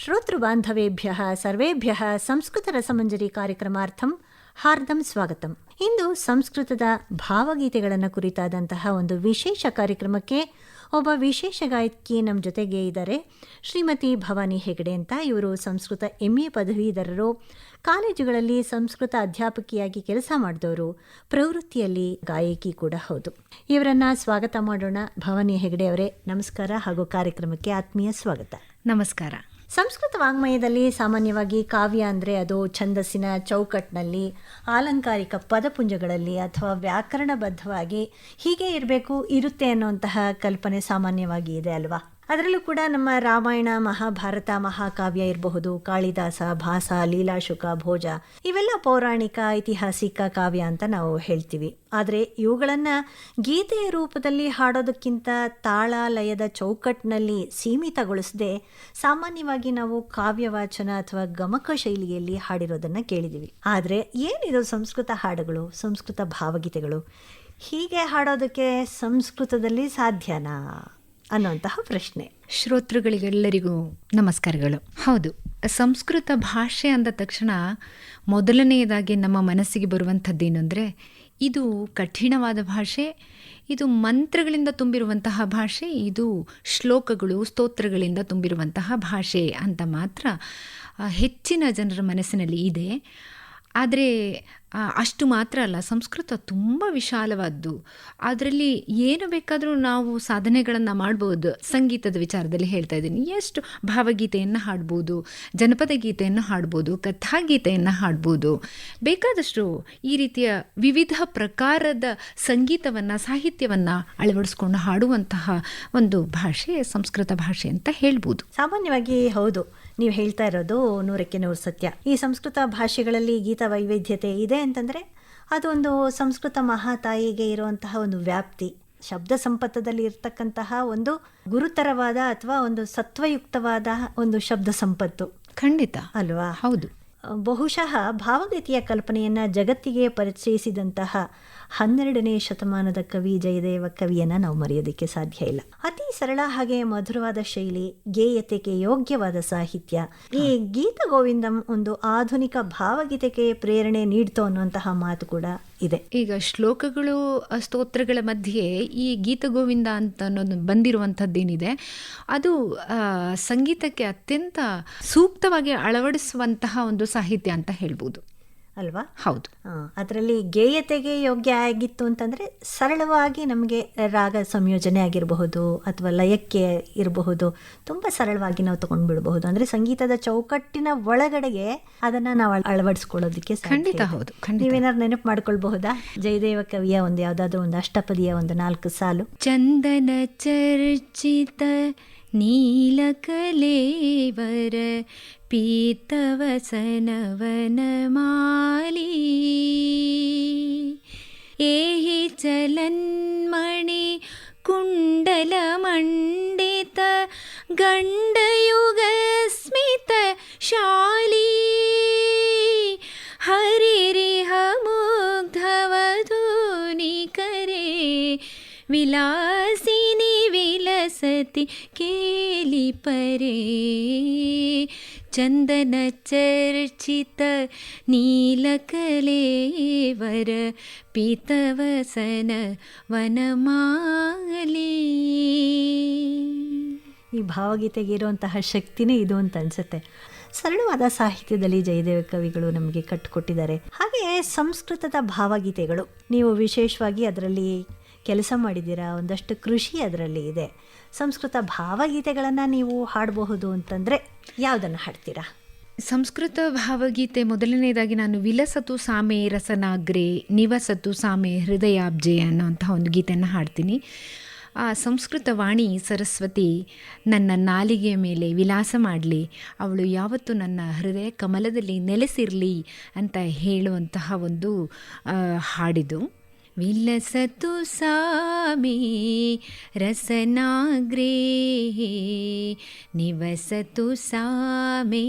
ಶ್ರೋತೃ ಬಾಂಧವೇಭ್ಯಃ ಸರ್ವೇಭ್ಯಃ ಸಂಸ್ಕೃತ ರಸಮಂಜರಿ ಕಾರ್ಯಕ್ರಮಾರ್ಥಂ ಹಾರ್ದಂ ಸ್ವಾಗತಂ. ಇಂದು ಸಂಸ್ಕೃತದ ಭಾವಗೀತೆಗಳನ್ನು ಕುರಿತಾದಂತಹ ಒಂದು ವಿಶೇಷ ಕಾರ್ಯಕ್ರಮಕ್ಕೆ ಒಬ್ಬ ವಿಶೇಷ ಗಾಯಕಿ ನಮ್ಮ ಜೊತೆಗೆ ಇದ್ದಾರೆ. ಶ್ರೀಮತಿ ಭವಾನಿ ಹೆಗಡೆ ಅಂತ. ಇವರು ಸಂಸ್ಕೃತ MA ಪದವೀಧರರು, ಕಾಲೇಜುಗಳಲ್ಲಿ ಸಂಸ್ಕೃತ ಅಧ್ಯಾಪಕಿಯಾಗಿ ಕೆಲಸ ಮಾಡಿದವರು, ಪ್ರವೃತ್ತಿಯಲ್ಲಿ ಗಾಯಕಿ ಕೂಡ ಹೌದು. ಇವರನ್ನು ಸ್ವಾಗತ ಮಾಡೋಣ. ಭವಾನಿ ಹೆಗಡೆ ಅವರೇ, ನಮಸ್ಕಾರ ಹಾಗೂ ಕಾರ್ಯಕ್ರಮಕ್ಕೆ ಆತ್ಮೀಯ ಸ್ವಾಗತ. ನಮಸ್ಕಾರ. ಸಂಸ್ಕೃತ ವಾಂಗ್ಮಯದಲ್ಲಿ ಸಾಮಾನ್ಯವಾಗಿ ಕಾವ್ಯ ಅಂದರೆ ಅದು ಛಂದಸ್ಸಿನ ಚೌಕಟ್ಟಿನಲ್ಲಿ, ಆಲಂಕಾರಿಕ ಪದಪುಂಜಗಳಲ್ಲಿ ಅಥವಾ ವ್ಯಾಕರಣಬದ್ಧವಾಗಿ ಹೀಗೆ ಇರುತ್ತೆ ಅನ್ನುವಂತಹ ಕಲ್ಪನೆ ಸಾಮಾನ್ಯವಾಗಿ ಇದೆ ಅಲ್ವಾ? ಅದರಲ್ಲೂ ಕೂಡ ನಮ್ಮ ರಾಮಾಯಣ, ಮಹಾಭಾರತ, ಮಹಾಕಾವ್ಯ ಇರಬಹುದು, ಕಾಳಿದಾಸ, ಭಾಸ, ಲೀಲಾಶುಕ, ಭೋಜ, ಇವೆಲ್ಲ ಪೌರಾಣಿಕ ಐತಿಹಾಸಿಕ ಕಾವ್ಯ ಅಂತ ನಾವು ಹೇಳ್ತೀವಿ. ಆದರೆ ಇವುಗಳನ್ನು ಗೀತೆಯ ರೂಪದಲ್ಲಿ ಹಾಡೋದಕ್ಕಿಂತ ತಾಳ ಲಯದ ಚೌಕಟ್ಟಿನಲ್ಲಿ ಸೀಮಿತಗೊಳಿಸದೆ ಸಾಮಾನ್ಯವಾಗಿ ನಾವು ಕಾವ್ಯವಾಚನ ಅಥವಾ ಗಮಕ ಶೈಲಿಯಲ್ಲಿ ಹಾಡಿರೋದನ್ನು ಕೇಳಿದ್ದೀವಿ. ಆದರೆ ಏನಿದು ಸಂಸ್ಕೃತ ಹಾಡುಗಳು, ಸಂಸ್ಕೃತ ಭಾವಗೀತೆಗಳು, ಹೀಗೆ ಹಾಡೋದಕ್ಕೆ ಸಂಸ್ಕೃತದಲ್ಲಿ ಸಾಧ್ಯನಾ ಅನ್ನುವಂತಹ ಪ್ರಶ್ನೆ. ಶ್ರೋತೃಗಳಿಗೆಲ್ಲರಿಗೂ ನಮಸ್ಕಾರಗಳು. ಹೌದು, ಸಂಸ್ಕೃತ ಭಾಷೆ ಅಂದ ತಕ್ಷಣ ಮೊದಲನೆಯದಾಗಿ ನಮ್ಮ ಮನಸ್ಸಿಗೆ ಬರುವಂಥದ್ದೇನು ಅಂದರೆ, ಇದು ಕಠಿಣವಾದ ಭಾಷೆ, ಇದು ಮಂತ್ರಗಳಿಂದ ತುಂಬಿರುವಂತಹ ಭಾಷೆ, ಇದು ಶ್ಲೋಕಗಳು, ಸ್ತೋತ್ರಗಳಿಂದ ತುಂಬಿರುವಂತಹ ಭಾಷೆ ಅಂತ ಮಾತ್ರ ಹೆಚ್ಚಿನ ಜನರ ಮನಸ್ಸಿನಲ್ಲಿ ಇದೆ. ಆದರೆ ಅಷ್ಟು ಮಾತ್ರ ಅಲ್ಲ, ಸಂಸ್ಕೃತ ತುಂಬ ವಿಶಾಲವಾದ್ದು. ಅದರಲ್ಲಿ ಏನು ಬೇಕಾದರೂ ನಾವು ಸಾಧನೆಗಳನ್ನು ಮಾಡ್ಬೋದು. ಸಂಗೀತದ ವಿಚಾರದಲ್ಲಿ ಹೇಳ್ತಾ ಇದ್ದೀನಿ, ಎಷ್ಟು ಭಾವಗೀತೆಯನ್ನು ಹಾಡ್ಬೋದು, ಜನಪದ ಗೀತೆಯನ್ನು ಹಾಡ್ಬೋದು, ಕಥಾಗೀತೆಯನ್ನು ಹಾಡ್ಬೋದು, ಬೇಕಾದಷ್ಟು ಈ ರೀತಿಯ ವಿವಿಧ ಪ್ರಕಾರದ ಸಂಗೀತವನ್ನು, ಸಾಹಿತ್ಯವನ್ನು ಅಳವಡಿಸ್ಕೊಂಡು ಹಾಡುವಂತಹ ಒಂದು ಭಾಷೆ ಸಂಸ್ಕೃತ ಭಾಷೆ ಅಂತ ಹೇಳ್ಬೋದು. ಸಾಮಾನ್ಯವಾಗಿ ಹೌದು, ನೀವು ಹೇಳ್ತಾ ಇರೋದು 100ಕ್ಕೆ 100 ಸತ್ಯ. ಈ ಸಂಸ್ಕೃತ ಭಾಷೆಗಳಲ್ಲಿ ಗೀತ ವೈವಿಧ್ಯತೆ ಇದೆ ಅಂತಂದರೆ ಅದೊಂದು ಸಂಸ್ಕೃತ ಮಹಾತಾಯಿಗೆ ಇರುವಂತಹ ಒಂದು ವ್ಯಾಪ್ತಿ, ಶಬ್ದ ಸಂಪತ್ತದಲ್ಲಿ ಇರ್ತಕ್ಕಂತಹ ಒಂದು ಗುರುತರವಾದ ಅಥವಾ ಒಂದು ಸತ್ವಯುಕ್ತವಾದ ಒಂದು ಶಬ್ದ ಸಂಪತ್ತು. ಖಂಡಿತ ಅಲ್ವಾ? ಹೌದು. ಬಹುಶಃ ಭಾವಗೀತೆಯ ಕಲ್ಪನೆಯನ್ನು ಜಗತ್ತಿಗೆ ಪರಿಚಯಿಸಿದಂತಹ 12ನೇ ಶತಮಾನದ ಕವಿ ಜಯದೇವ ಕವಿಯನ್ನು ನಾವು ಮರೆಯೋದಕ್ಕೆ ಸಾಧ್ಯ ಇಲ್ಲ. ಅತಿ ಸರಳ ಹಾಗೆ ಮಧುರವಾದ ಶೈಲಿ, ಗೇಯತೆಗೆ ಯೋಗ್ಯವಾದ ಸಾಹಿತ್ಯ. ಈ ಗೀತ ಗೋವಿಂದಂ ಒಂದು ಆಧುನಿಕ ಭಾವಗೀತೆಗೆ ಪ್ರೇರಣೆ ನೀಡ್ತೋ ಅನ್ನುವಂತಹ ಮಾತು ಕೂಡ ಇದೆ. ಈಗ ಶ್ಲೋಕಗಳು, ಸ್ತೋತ್ರಗಳ ಮಧ್ಯೆ ಈ ಗೀತ ಗೋವಿಂದ ಅಂತ ಅನ್ನೋದು ಬಂದಿರುವಂಥದ್ದೇನಿದೆ, ಅದು ಸಂಗೀತಕ್ಕೆ ಅತ್ಯಂತ ಸೂಕ್ತವಾಗಿ ಅಳವಡಿಸುವಂತಹ ಒಂದು ಸಾಹಿತ್ಯ ಅಂತ ಹೇಳ್ಬೋದು ಅಲ್ವಾ? ಹೌದು. ಅದರಲ್ಲಿ ಗೇಯತೆಗೆ ಯೋಗ್ಯ ಆಗಿತ್ತು ಅಂತಂದರೆ ಸರಳವಾಗಿ ನಮಗೆ ರಾಗ ಸಂಯೋಜನೆ ಆಗಿರಬಹುದು ಅಥವಾ ಲಯಕ್ಕೆ ಇರಬಹುದು, ತುಂಬ ಸರಳವಾಗಿ ನಾವು ತಗೊಂಡು ಬಿಡಬಹುದು. ಅಂದರೆ ಸಂಗೀತದ ಚೌಕಟ್ಟಿನ ಒಳಗಡೆಗೆ ಅದನ್ನು ನಾವು ಅಳವಡಿಸ್ಕೊಳ್ಳೋದಕ್ಕೆ ಖಂಡಿತ. ಹೌದು. ನೀವೇನಾದ್ರು ನೆನಪು ಮಾಡ್ಕೊಳ್ಬಹುದಾ ಜಯದೇವ ಕವಿಯ ಒಂದು ಯಾವುದಾದ್ರೂ ಒಂದು ಅಷ್ಟಪದಿಯ ಒಂದು 4 ಸಾಲು? ಚಂದನ ಚರ್ಚಿತ ನೀಲಕಲೇವರ ಪೀತವಸನವನಮಾಲಿ ಏಹಿ ಚಲನ್ಮಣಿ ಕುಂಡಲ ಮಂಡಿತ ಗಂಡಯುಗ ಸ್ಮಿತ ಶಾಲಿ ಹರಿರಿಹ ಮುಗ್ಧವಧೂನಿ ಕರೆ ವಿಲಾಸಿನಿ ವಿಲಸತಿ ಕೇಲಿ ಪರೇ ಚಂದನ ಚರ್ಚಿತ ನೀಲಕಲೇವರ ಪೀತವಸನ ವನಮಾಲಿ. ಈ ಭಾವಗೀತೆಗೆ ಇರುವಂತಹ ಶಕ್ತಿನೇ ಇದು ಅಂತ ಅನ್ಸುತ್ತೆ. ಸರಳವಾದ ಸಾಹಿತ್ಯದಲ್ಲಿ ಜಯದೇವ ಕವಿಗಳು ನಮಗೆ ಕಟ್ಟಿಕೊಟ್ಟಿದ್ದಾರೆ. ಹಾಗೆ ಸಂಸ್ಕೃತದ ಭಾವಗೀತೆಗಳು, ನೀವು ವಿಶೇಷವಾಗಿ ಅದರಲ್ಲಿ ಕೆಲಸ ಮಾಡಿದ್ದೀರಾ, ಒಂದಷ್ಟು ಕೃಷಿ ಅದರಲ್ಲಿ ಇದೆ. ಸಂಸ್ಕೃತ ಭಾವಗೀತೆಗಳನ್ನು ನೀವು ಹಾಡಬಹುದು ಅಂತಂದರೆ ಯಾವುದನ್ನು ಹಾಡ್ತೀರಾ? ಸಂಸ್ಕೃತ ಭಾವಗೀತೆ ಮೊದಲನೇದಾಗಿ ನಾನು ವಿಲಸತು ಸಾಮೆ ರಸನಾಗ್ರೆ ನಿವಸತು ಸಾಮೆ ಹೃದಯಾಬ್ಜೆ ಅನ್ನೋಂತಹ ಒಂದು ಗೀತೆಯನ್ನು ಹಾಡ್ತೀನಿ. ಆ ಸಂಸ್ಕೃತ ವಾಣಿ ಸರಸ್ವತಿ ನನ್ನ ನಾಲಿಗೆಯ ಮೇಲೆ ವಿಲಾಸ ಮಾಡಲಿ, ಅವಳು ಯಾವತ್ತೂ ನನ್ನ ಹೃದಯ ಕಮಲದಲ್ಲಿ ನೆಲೆಸಿರಲಿ ಅಂತ ಹೇಳುವಂತಹ ಒಂದು ಹಾಡಿದು. ವಿಲಸತು ಸಾಮೇ ರಸನಾಗ್ರೇ ನಿವಸತು ಸಾಮೇ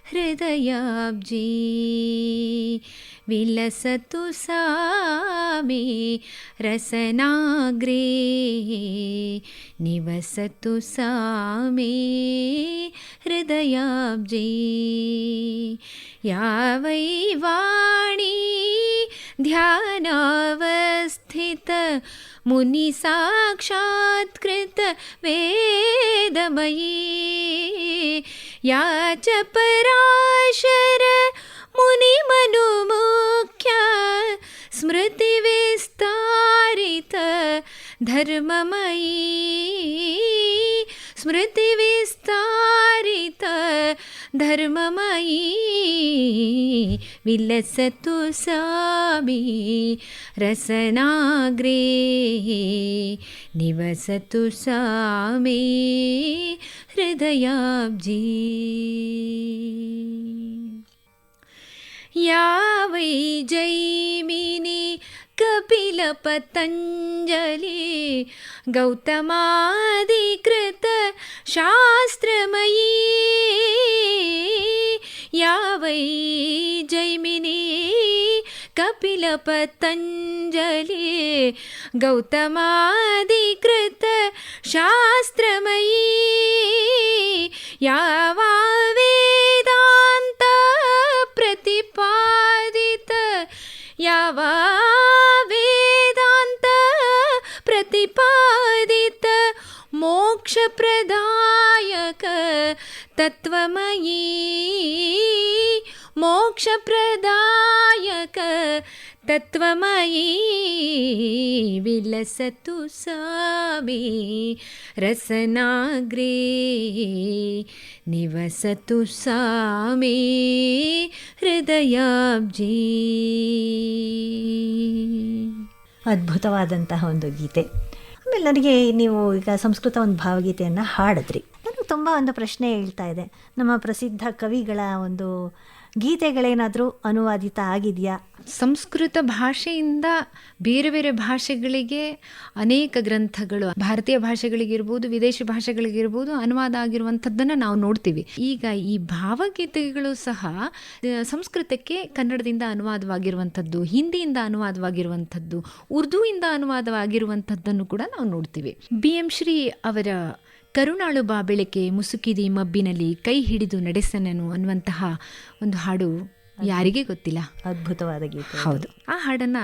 ಹೃದಯಾಬ್ಜೇ ವಿಲಸತು ಸಾಮೇ ರಸನಾಗ್ರೇ ನಿವಸತು ಸಾಮೇ ಹೃದಯಾಬ್ಜೇ ಯಾವೈ ವಾಣಿ ಧ್ಯಾನಾवस्थित मुनि साक्षात्कृत वेदमयी या च पराशर मुनि मनुमुख्य स्मृति विस्तारित धर्ममयी स्मृति विस्तारित धर्ममयी विलसतु सामೇ रसनाग्रे निवसतु सामೇ हृदयाब्जे या वै जैमिनी कपिल पतञ्जलि गौतमादिकृत शास्त्रमयी या वै जैमिनी कपिल पतञ्जलि गौतमादिकृत शास्त्रमयी या वा वेदान्त प्रतिपादित या वा वेदान्त प्रतिपादित मोक्षप्रदायक तत्त्वमयी मोक्षप्रदायक तत्त्वमयी विलसतु सामೇ रसनाग्रे निवसतु सामೇ ಹೃದಯಾಬ್ಜೇ. ಅದ್ಭುತವಾದಂತಹ ಒಂದು ಗೀತೆ. ಆಮೇಲೆ ನನಗೆ ನೀವು ಈಗ ಸಂಸ್ಕೃತ ಒಂದು ಭಾವಗೀತೆಯನ್ನು ಹಾಡಿದ್ರಿ. ನನಗೆ ತುಂಬ ಒಂದು ಪ್ರಶ್ನೆ ಹೇಳ್ತಾ ಇದೆ. ನಮ್ಮ ಪ್ರಸಿದ್ಧ ಕವಿಗಳ ಒಂದು ಗೀತೆಗಳೇನಾದರೂ ಅನುವಾದಿತ ಆಗಿದೆಯಾ? ಸಂಸ್ಕೃತ ಭಾಷೆಯಿಂದ ಬೇರೆ ಬೇರೆ ಭಾಷೆಗಳಿಗೆ ಅನೇಕ ಗ್ರಂಥಗಳು, ಭಾರತೀಯ ಭಾಷೆಗಳಿಗಿರ್ಬೋದು, ವಿದೇಶಿ ಭಾಷೆಗಳಿಗಿರ್ಬೋದು, ಅನುವಾದ ಆಗಿರುವಂಥದ್ದನ್ನು ನಾವು ನೋಡ್ತೀವಿ. ಈಗ ಈ ಭಾವಗೀತೆಗಳು ಸಹ ಸಂಸ್ಕೃತಕ್ಕೆ ಕನ್ನಡದಿಂದ ಅನುವಾದವಾಗಿರುವಂಥದ್ದು, ಹಿಂದಿಯಿಂದ ಅನುವಾದವಾಗಿರುವಂಥದ್ದು, ಉರ್ದುವಿಂದ ಅನುವಾದವಾಗಿರುವಂಥದ್ದನ್ನು ಕೂಡ ನಾವು ನೋಡ್ತೀವಿ. BM ಶ್ರೀ ಅವರ ಕರುಣಾಳು ಬಾ ಬೆಳಕೆ ಮುಸುಕಿದಿ ಮಬ್ಬಿನಲ್ಲಿ ಕೈ ಹಿಡಿದು ನಡೆಸನನು ಅನ್ನುವಂತಹ ಒಂದು ಹಾಡು ಯಾರಿಗೆ ಗೊತ್ತಿಲ್ಲ? ಅದ್ಭುತವಾದ ಗೀತೆ. ಹೌದು, ಆ ಹಾಡನ್ನ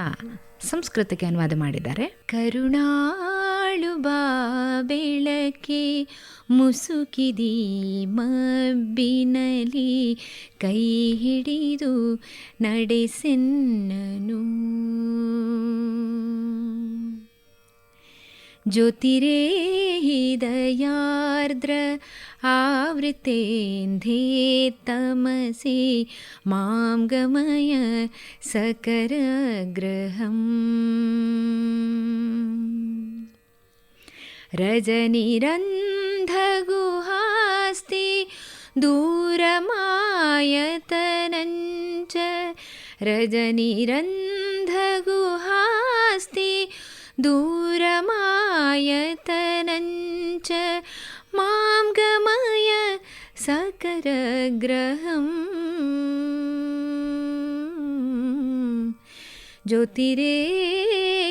ಸಂಸ್ಕೃತಕ್ಕೆ ಅನುವಾದ ಮಾಡಿದ್ದಾರೆ. ಕರುಣಾಳು ಬಾ ಬೆಳಕೆ ಮುಸುಕಿದಿ ಮಬ್ಬಿನಲ್ಲಿ ಕೈ ಹಿಡಿದು ನಡೆಸೆನ್ನನು ಜ್ಯೋತಿರೇ ಹೃದಯಾರ್ದ್ರ ಆವೃತೇಂಧೇ ತಮಸಿ ಮಾಂ ಗಮಯ ಸಕರಗ್ರಹಂ ರಜನಿರಂಧಗುಹಾಸ್ತಿ ದೂರಮಾಯತನಂಚ ರಜನಿರಂಧಗುಹಾಸ್ತಿ ದೂರಮಾಯತನಂಚ ಮಾಂ ಗಮಯ ಸಕರಗ್ರಹಂ ಜ್ಯೋತಿರೇ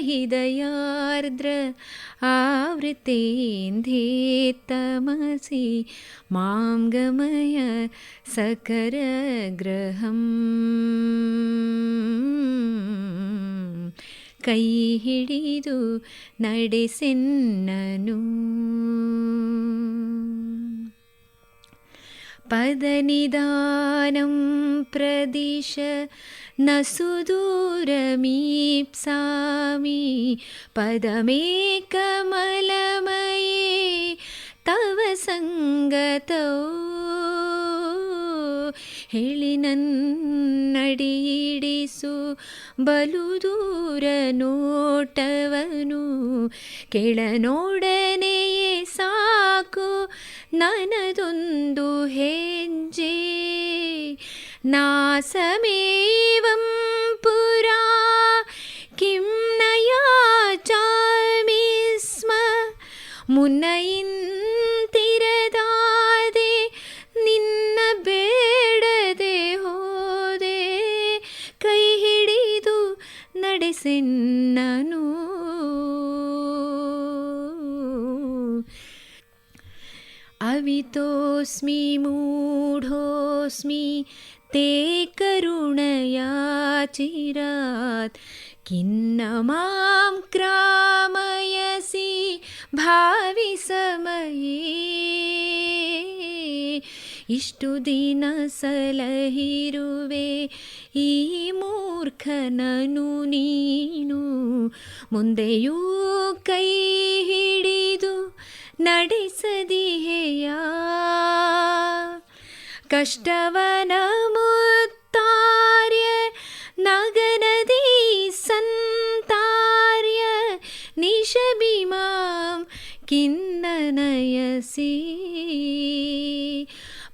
ಹೃದಯಾರ್ದ್ರ ಆವೃತೇಂಧೇ ತಮಸಿ ಮಾಂ ಗಮಯ ಸಕರಗ್ರಹಂ ಕೈ ಹಿಡಿದು ನಡೆಸೆನ್ನನು ಪದನಿದಾನಂ ಪ್ರದಿಶ ನ ಸುದೂರಮೀಪ್ಸಾಮಿ ಪದಮೇಕಮಲಮಯೇ ತವ ಸಂಗತೌ ಹೇಳಿ ನನ್ನಡಿಯಿಡಿಸು ಬಲು ದೂರ ನೋಟವನು ಕೆಳನೋಡನೆಯೇ ಸಾಕು ನನ್ನದೊಂದು ಹೆಜ್ಜೆ ನಾಸಮೇವಂ ಪುರಾ ಕಿಂ ಮುನ್ನ ಇಂತಿರದಾದೆ ನಿನ್ನ ಬೇಡದೆ ಹೋದೆ, ಕೈ ಹಿಡಿದು ನಡೆಸೆನ್ನನು. ಅವಿತೋಸ್ಮಿ ಮೂಢೋಸ್ಮಿ ते करुणया चिरात्, किन्न मां क्रामयसि भावि समये. ಇಷ್ಟು ದಿನ ಸಲಹಿರುವೆ ಈ ಮೂರ್ಖನನು ನೀನು, ಮುಂದೆಯೂ ಕೈ ಹಿಡಿದು ನಡೆಸದಿಹೆಯ. ಕಷ್ಟವನ ಮುತ್ತಾರ್ಯ ನಗನದಿ ಸಂತಾರ್ಯ, ನಿಶಬಿಮಾಂ ಕಿನ್ನನಯಸಿ.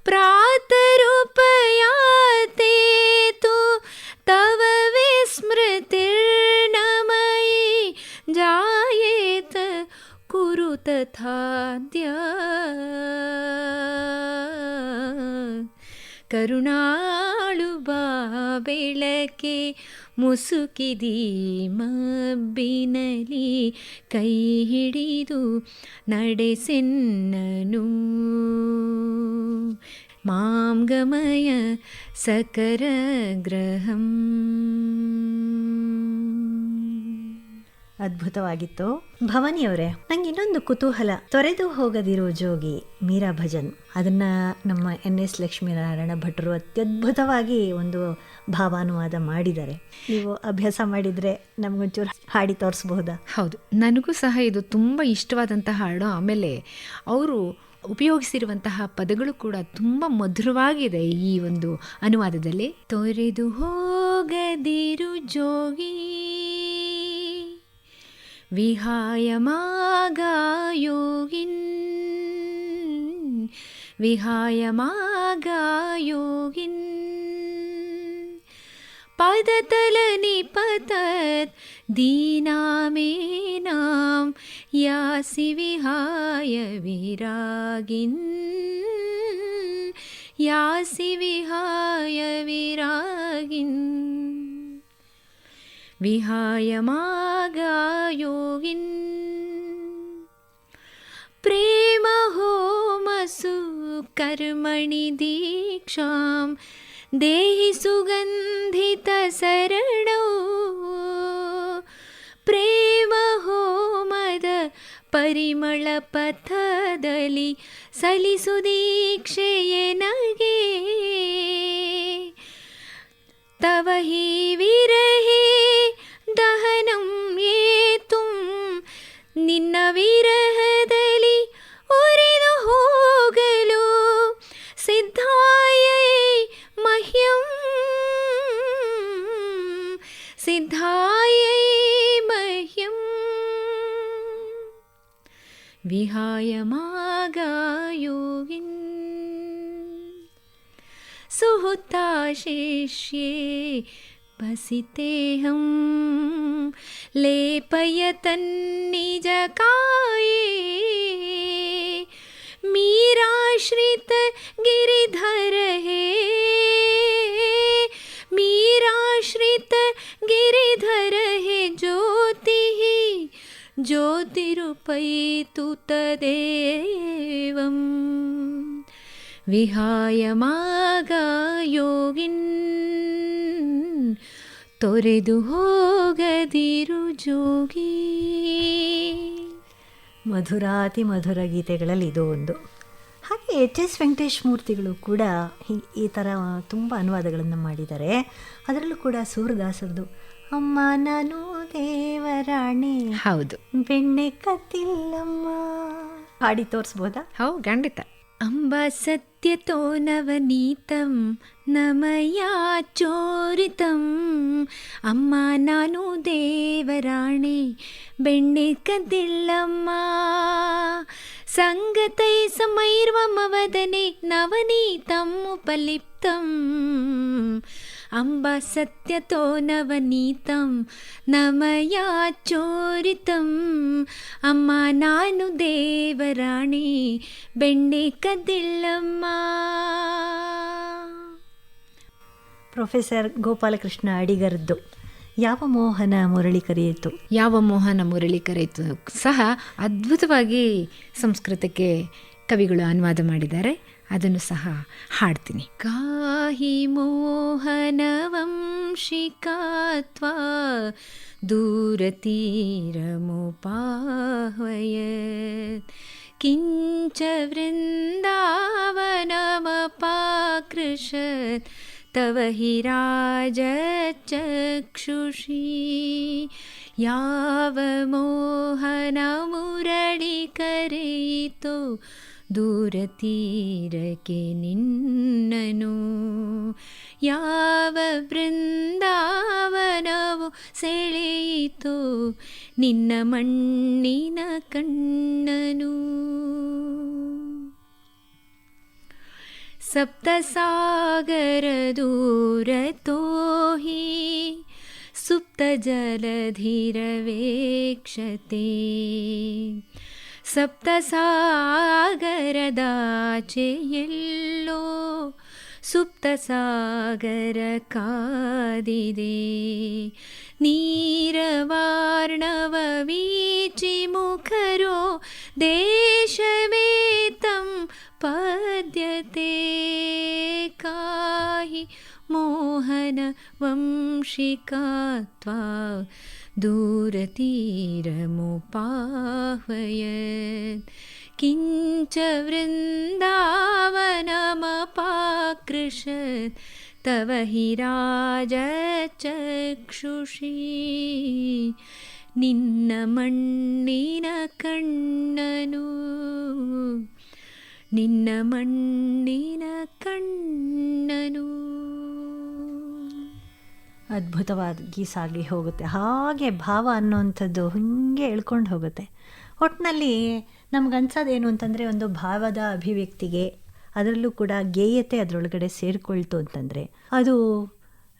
ಪ್ರಾತರುಪಯಾತೆ ತು ತವ ವಿಸ್ಮೃತಿರ್ನಮಯಿ, ಜಾಯೇತ ಕುರು ತಥಾದ್ಯ. ಕರುಣಾಳು ಬಾ ಬೆಳಕೆ ಮುಸುಕಿದಿ ಮಬ್ಬಿನಲಿ, ಕೈ ಹಿಡಿದು ನಡೆಸೆನ್ನನು. ಮಾಂ ಗಮಯ ಸಕರಗ್ರಹಂ. ಅದ್ಭುತವಾಗಿತ್ತು ಭವಾನಿಯವರೇ. ನಂಗೆ ಇನ್ನೊಂದು ಕುತೂಹಲ, ತೊರೆದು ಹೋಗದಿರೋ ಜೋಗಿ ಮೀರಾ ಭಜನ್, ಅದನ್ನ ನಮ್ಮ NS ಲಕ್ಷ್ಮೀನಾರಾಯಣ ಭಟ್ರು ಅತ್ಯದ್ಭುತವಾಗಿ ಒಂದು ಭಾವಾನುವಾದ ಮಾಡಿದ್ದಾರೆ. ನೀವು ಅಭ್ಯಾಸ ಮಾಡಿದರೆ ನಮಗೊಂಚೂರು ಹಾಡಿ ತೋರಿಸಬಹುದಾ? ಹೌದು, ನನಗೂ ಸಹ ಇದು ತುಂಬ ಇಷ್ಟವಾದಂತಹ ಹಾಡು. ಆಮೇಲೆ ಅವರು ಉಪಯೋಗಿಸಿರುವಂತಹ ಪದಗಳು ಕೂಡ ತುಂಬ ಮಧುರವಾಗಿದೆ ಈ ಒಂದು ಅನುವಾದದಲ್ಲಿ. ತೊರೆದು ಹೋಗದಿರು ಜೋಗಿ ವಿಹಾಯ ಮಾಗಾಯೋಗಿನ್, ವಿಹಾಯ ಮಾಗಾಯೋಗಿನ್, ಪದತಲನಿ ಪತತ್ ದೀನಾಮೇನಾಂ, ಯಾಸಿ ವಿಹಾಯ ವಿರಾಗಿನ್, ಯಾಸಿ ವಿಹಾಯ ವಿರಾಗಿನ್. ವಿಹಾಯ ಮಾಗಾಯೋಗಿನ್ ಪ್ರೇಮ ಹೋಮಸು ಕರ್ಮಣಿ ದೀಕ್ಷಾಂ, ದೇಹಿ ಸುಗಂಧಿತ ಸರಣೌ. ಪ್ರೇಮ ಹೋಮದ ಪರಿಮಳ ಪಥದಲ್ಲಿ ಸಲಿಸು ದೀಕ್ಷೆಯೇ ನಗೆ. ತವ ಹಿ ವಿರಹೇ ದಹನಂ ಏತುಂ, ನಿನ್ನ ವಿರಹದಲ್ಲಿ ಉರಿದು ಹೋಗಲು ಸಿದ್ಧಾಯೈ ಮಹ್ಯಂ, ಸಿದ್ಧಾಯೈ ಮಹ್ಯಂ. ವಿಹಾಯ ಮಾಗಾಯೋಗಿನ್ ಸುಹುತಾ ಶಿಷ್ಯೇ ಬಸಿತೇಹಂ, ಲೇಪಯತನ್ನಿಜ ಕಾಯೇ. मीराश्रित गिरिधर है, मीराश्रित गिरिधर है ज्योति ही ज्योतिरुपैतु तदेवं विहाय मागायोगिन् ತೊರೆದು ಹೋಗದಿರು ಜೋಗಿ. ಮಧುರಾತಿ ಮಧುರ ಗೀತೆಗಳಲ್ಲಿ ಇದು ಒಂದು. ಹಾಗೆ HS ವೆಂಕಟೇಶ್ ಮೂರ್ತಿಗಳು ಕೂಡ ಈ ಥರ ತುಂಬ ಅನುವಾದಗಳನ್ನು ಮಾಡಿದ್ದಾರೆ. ಅದರಲ್ಲೂ ಕೂಡ ಸೂರದಾಸರದು ಅಮ್ಮ ನಾನು ದೇವರಾಣೆ, ಹೌದು, ಬೆಣ್ಣೆ ಕತ್ತಿಲ್ಲಮ್ಮ ಹಾಡಿ ತೋರಿಸ್ಬೋದಾ? ಹೌದು, ಖಂಡಿತ. ಅಂಬ ಸತ್ಯತೋ ನವನೀತಂ ನಮಯಾ ಚೋರಿತಂ, ಅಮ್ಮ ನಾನು ದೇವರಾಣೆ ಬೆಣ್ಣೆ ಕದ್ದಿಲ್ಲಮ್ಮ. ಸಂಗತೈ ಸಮೈರ್ವಮವದನೆ ನವನೀತಂ ಉಪಲಿಪ್ತಂ, ಅಂಬ ಸತ್ಯತೋ ನವನೀತಂ ನಮಯಾ ಚೋರಿತಂ. ಅಮ್ಮ ನಾನು ದೇವರಾಣಿ ಬೆಣ್ಣೆ ಕದ್ದಿಲ್ಲಮ್ಮ. ಪ್ರೊಫೆಸರ್ ಗೋಪಾಲಕೃಷ್ಣ ಅಡಿಗರದ್ದು ಯಾವ ಮೋಹನ ಮುರಳಿ ಕರೆಯಿತು. ಯಾವ ಮೋಹನ ಮುರಳಿ ಕರೆಯಿತು ಸಹ ಅದ್ಭುತವಾಗಿ ಸಂಸ್ಕೃತಕ್ಕೆ ಕವಿಗಳು ಅನುವಾದ ಮಾಡಿದ್ದಾರೆ. ಅದನ್ನು ಸಹ ಹಾಡ್ತೀನಿ. ಕಾಹಿ ಮೋಹನ ವಂಶಿಕಾತ್ವಾ ದೂರತೀರಮುಪಾಹ್ವಯತ್ ಕಿಂಚ ವೃಂದಾವನಮಪಾಕೃಷತ್ ತವ ಹಿ ರಾಜಚಕ್ಷುಷಿ. ಯಾವ ಮೋಹನ ಮುರಳಿ ಕರೆಯಿತೋ ದೂರ ತೀರಕ್ಕೆ ನಿನ್ನನು. ಯಾವ ಬೃಂದಾವನವು ಸೆಳೆಯಿತೋ ನಿನ್ನ ಮಣ್ಣಿನ ಕಣ್ಣನು. ಸಪ್ತಸಾಗರ ದೂರತೋ ಹಿ ಸುಪ್ತ ಜಲಧಿರವೇಕ್ಷತೆ. ಸಪ್ತಸಾಗರದಾಚೆ ಎಲ್ಲೋ ಸುಪ್ತ ಸಾಗರ ಕಾದಿದೆ. ನೀರವಾರ್ಣವ ವೀಚಿ ಮುಖರೋ ದೇಶವೇತಂ ಪದ್ಯತೆ. ಕಾಹಿ ಮೋಹನ ವಂಶಿಕಾತ್ವಾ ದೂರತೀರಮುಪಾಹ್ವಯತ್ ಕಿಂಚ ವೃಂದಾವನಮಪಾಕೃಷತ್ ತವ ಹಿ ರಾಜಚಕ್ಷುಷಿ. ನಿನ್ನ ಮಣ್ಣಿನ ಕಣ್ಣನು, ನಿನ್ನ ಮಣ್ಣಿನ ಕಣ್ಣನು. ಅದ್ಭುತವಾಗಿ ಸಾಗಿ ಹೋಗುತ್ತೆ. ಹಾಗೆ ಭಾವ ಅನ್ನೋವಂಥದ್ದು ಹೀಗೆ ಎಳ್ಕೊಂಡು ಹೋಗುತ್ತೆ. ಒಟ್ಟಿನಲ್ಲಿ ನಮಗನ್ಸೋದೇನು ಅಂತಂದರೆ, ಒಂದು ಭಾವದ ಅಭಿವ್ಯಕ್ತಿಗೆ ಅದರಲ್ಲೂ ಕೂಡ ಗೇಯತೆ ಅದರೊಳಗಡೆ ಸೇರಿಕೊಳ್ತು ಅಂತಂದರೆ, ಅದು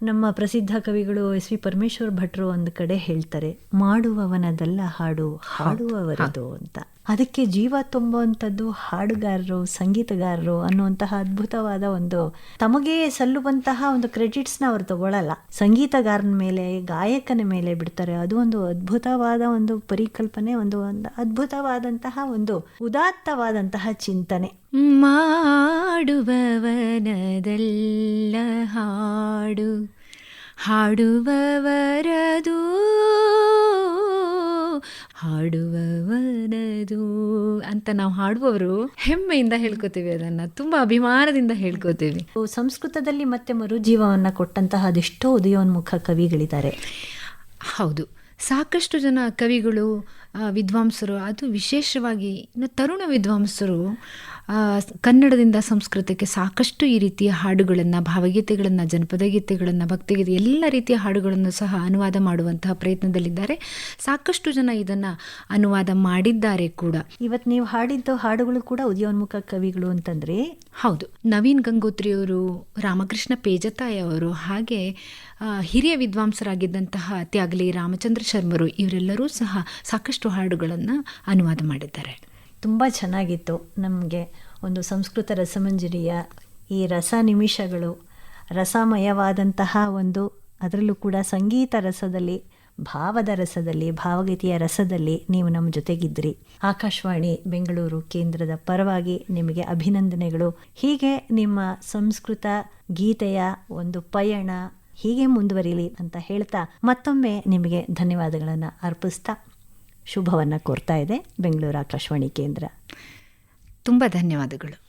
ನಮ್ಮ ಪ್ರಸಿದ್ಧ ಕವಿಗಳು ಎಸ್ ವಿ ಪರಮೇಶ್ವರ್ ಭಟ್ರು ಒಂದು ಕಡೆ ಹೇಳ್ತಾರೆ, ಮಾಡುವವನದಲ್ಲ ಹಾಡು ಹಾಡುವವರದು ಅಂತ. ಅದಕ್ಕೆ ಜೀವ ತುಂಬುವಂಥದ್ದು ಹಾಡುಗಾರರು, ಸಂಗೀತಗಾರರು ಅನ್ನುವಂತಹ ಅದ್ಭುತವಾದ ಒಂದು ತಮಗೆ ಸಲ್ಲುವಂತಹ ಒಂದು ಕ್ರೆಡಿಟ್ಸ್ನ ಅವರು ತಗೊಳ್ಳಲ್ಲ, ಸಂಗೀತಗಾರನ ಮೇಲೆ, ಗಾಯಕನ ಮೇಲೆ ಬಿಡ್ತಾರೆ. ಅದು ಒಂದು ಅದ್ಭುತವಾದ ಒಂದು ಪರಿಕಲ್ಪನೆ, ಒಂದು ಅದ್ಭುತವಾದಂತಹ ಒಂದು ಉದಾತ್ತವಾದಂತಹ ಚಿಂತನೆ. ಮಾಡುವವನದಲ್ಲ ಹಾಡು ಹಾಡುವವರದು, ಹಾಡುವವನದು ಅಂತ ನಾವು ಹಾಡುವವರು ಹೆಮ್ಮೆಯಿಂದ ಹೇಳ್ಕೊತೀವಿ. ಅದನ್ನು ತುಂಬ ಅಭಿಮಾನದಿಂದ ಹೇಳ್ಕೊತೀವಿ. ಸಂಸ್ಕೃತದಲ್ಲಿ ಮತ್ತೆ ಮರುಜೀವವನ್ನು ಕೊಟ್ಟಂತಹ ಅದೆಷ್ಟೋ ಉದಯೋನ್ಮುಖ ಕವಿಗಳಿದ್ದಾರೆ. ಹೌದು, ಸಾಕಷ್ಟು ಜನ ಕವಿಗಳು, ವಿದ್ವಾಂಸರು, ಅದು ವಿಶೇಷವಾಗಿ ಇನ್ನು ತರುಣ ವಿದ್ವಾಂಸರು ಕನ್ನಡದಿಂದ ಸಂಸ್ಕೃತಕ್ಕೆ ಸಾಕಷ್ಟು ಈ ರೀತಿಯ ಹಾಡುಗಳನ್ನು, ಭಾವಗೀತೆಗಳನ್ನು, ಜನಪದ ಗೀತೆಗಳನ್ನು, ಭಕ್ತಿಗೀತೆ ಎಲ್ಲ ರೀತಿಯ ಹಾಡುಗಳನ್ನು ಸಹ ಅನುವಾದ ಮಾಡುವಂತಹ ಪ್ರಯತ್ನದಲ್ಲಿದ್ದಾರೆ. ಸಾಕಷ್ಟು ಜನ ಇದನ್ನು ಅನುವಾದ ಮಾಡಿದ್ದಾರೆ ಕೂಡ. ಇವತ್ತು ನೀವು ಹಾಡಿದ್ದು ಹಾಡುಗಳು ಕೂಡ ಉದಯೋನ್ಮುಖ ಕವಿಗಳು ಅಂತಂದರೆ ಹೌದು. ನವೀನ್ ಗಂಗೋತ್ರಿಯವರು, ರಾಮಕೃಷ್ಣ ಪೇಜತಾಯಿ ಅವರು, ಹಾಗೆ ಹಿರಿಯ ವಿದ್ವಾಂಸರಾಗಿದ್ದಂತಹ ತ್ಯಾಗಲಿ ರಾಮಚಂದ್ರ ಶರ್ಮರು, ಇವರೆಲ್ಲರೂ ಸಹ ಸಾಕಷ್ಟು ಹಾಡುಗಳನ್ನು ಅನುವಾದ ಮಾಡಿದ್ದಾರೆ. ತುಂಬ ಚೆನ್ನಾಗಿತ್ತು. ನಮಗೆ ಒಂದು ಸಂಸ್ಕೃತ ರಸಮಂಜರಿಯ ಈ ರಸ ನಿಮಿಷಗಳು, ರಸಮಯವಾದಂತಹ ಒಂದು, ಅದರಲ್ಲೂ ಕೂಡ ಸಂಗೀತ ರಸದಲ್ಲಿ, ಭಾವದ ರಸದಲ್ಲಿ, ಭಾವಗೀತೆಯ ರಸದಲ್ಲಿ ನೀವು ನಮ್ಮ ಜೊತೆಗಿದ್ರಿ. ಆಕಾಶವಾಣಿ ಬೆಂಗಳೂರು ಕೇಂದ್ರದ ಪರವಾಗಿ ನಿಮಗೆ ಅಭಿನಂದನೆಗಳು. ಹೀಗೆ ನಿಮ್ಮ ಸಂಸ್ಕೃತ ಗೀತೆಯ ಒಂದು ಪಯಣ ಹೀಗೆ ಮುಂದುವರಿಲಿ ಅಂತ ಹೇಳ್ತಾ ಮತ್ತೊಮ್ಮೆ ನಿಮಗೆ ಧನ್ಯವಾದಗಳನ್ನು ಅರ್ಪಿಸ್ತಾ ಶುಭವನ್ನು ಕೋರ್ತಾ ಇದೆ ಬೆಂಗಳೂರು ಆಕಾಶವಾಣಿ ಕೇಂದ್ರ. ತುಂಬ ಧನ್ಯವಾದಗಳು.